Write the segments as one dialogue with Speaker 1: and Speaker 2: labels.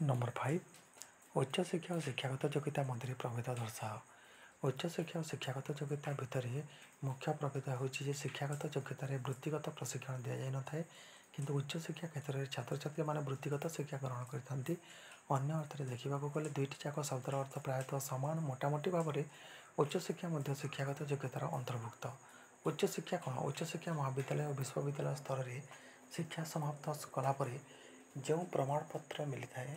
Speaker 1: Number 5 उच्च शिक्षा और शिक्षागत योग्यता मध्य प्रभेद दर्शाओ। उच्च शिक्षा और शिक्षागत योग्यता भितर मुख्य प्रभेद हूँ शिक्षागत योग्यतार वृत्तिगत प्रशिक्षण दि जाए न था किंतु उच्च शिक्षा क्षेत्र में छात्र छात्री मैंने वृत्तिगत शिक्षा ग्रहण करते अन्य अर्थ में देखा गले दुईटी जाक शब्दर अर्थ प्रायतः सामान मोटामोटी भाव में उच्च शिक्षा शिक्षागत योग्यतार अंतर्भुक्त। उच्च शिक्षा कौन? उच्च शिक्षा महाविद्यालय और विश्वविद्यालय स्तर में शिक्षा समाप्त कलापर जो प्रमाणपत्र मिलता है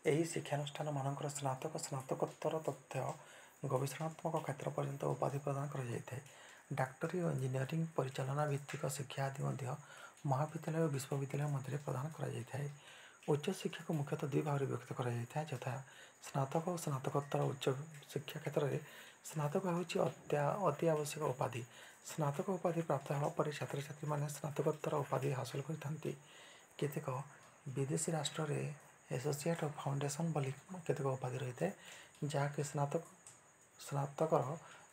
Speaker 1: यही शिक्षानुष्ठान मानकर स्नातक स्नातकोत्तर तथ्य गवेषणात्मक क्षेत्र पर्यंत उपाधि प्रदान कर डाक्टरी और इंजीनियरिंग परिचालना भित्तिक शिक्षा आदि महाविद्यालय और विश्वविद्यालय मध्य प्रदान कर उच्च शिक्षा को मुख्यतः दुई भाव में व्यक्त कर यथा स्नातक और स्नातकोत्तर। उच्च शिक्षा क्षेत्र में स्नातक हूँ अति आवश्यक उपाधि। स्नातक उपाधि प्राप्त होगापर छात्र छात्री मैंने स्नातकोत्तर उपाधि हासिल करते केतेक विदेशी राष्ट्र में एसोसिएट ऑफ फाउंडेशन बोली केतेक उपाधि रही है जहाँकि स्नातकर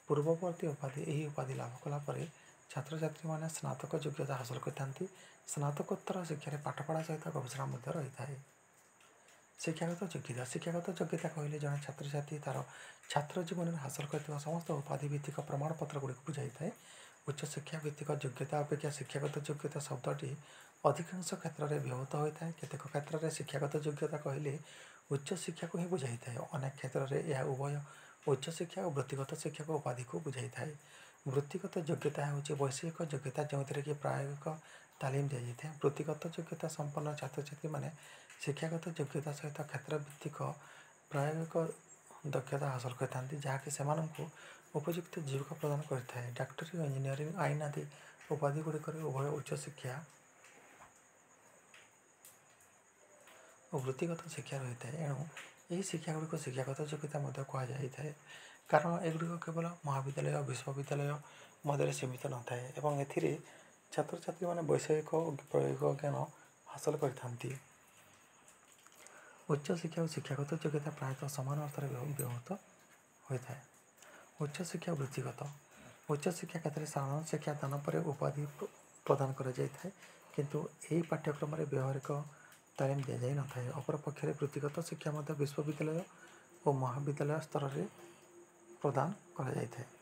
Speaker 1: पूर्ववर्ती उपाधि यही उपाधि लाभ कलापर छात्र छात्री मैंने स्नातक योग्यता हासिल करते। स्नातकोत्तर शिक्षा पाठपढ़ा सहित गवेषणा रही है। शिक्षागत योग्यता कहले जड़े छात्र छात्री तार छात्र जीवन में हासिल कर समस्त उपाधि भित्तिक प्रमाणपत्र गुड़ी बुझाई था। उच्च शिक्षा भित्तिक योग्यता अपेक्षा शिक्षागत योग्यता शब्दटी अधिकांश क्षेत्र में व्यवहृत होता है। केतेक क्षेत्र में शिक्षागत योग्यता कहले उच्च शिक्षा को ही बुझाई था। अनेक क्षेत्र में यह उभय उच्च शिक्षा और वृत्तिगत शिक्षा को उपाधि को बुझाई था। वृत्तिगत योग्यता हूँ वैषयिक योग्यता जो कि प्रायोगिक तालीम दी जाए। वृत्तिगत योग्यता संपन्न छात्र छात्री मैंने शिक्षागत योग्यता सहित क्षेत्र भित्तिक प्रायोगिक दक्षता हासिल करते जहाँकि से उपयुक्त जीविका प्रदान करता है। डाक्टरी इंजीनियरिंग आईन आदि उपाधि गुड़िक उभय उच्च शिक्षा और वृत्तिगत शिक्षा रही है। एणु यही शिक्षा गुड़िक शिक्षागत योग्यता कहुए कारण एगुड़िक केवल महाविद्यालय और विश्वविद्यालय मध्य सीमित न थाए एवं ए छात्र छात्री मैंने वैषयिक प्रयोग ज्ञान हासिल करते। उच्च शिक्षा और शिक्षागत योग्यता प्रायतः समान अर्थ में व्यवहृत होता है। उच्च शिक्षा वृत्तिगत उच्च शिक्षा क्षेत्र में साधारण शिक्षा दान पर उपाधि प्रदान कर किंतु यही पाठ्यक्रम व्यवहारिक तालीम दि जाए न था। अपर पक्ष वृत्तिगत शिक्षा विश्वविद्यालय और महाविद्यालय स्तर में प्रदान कर।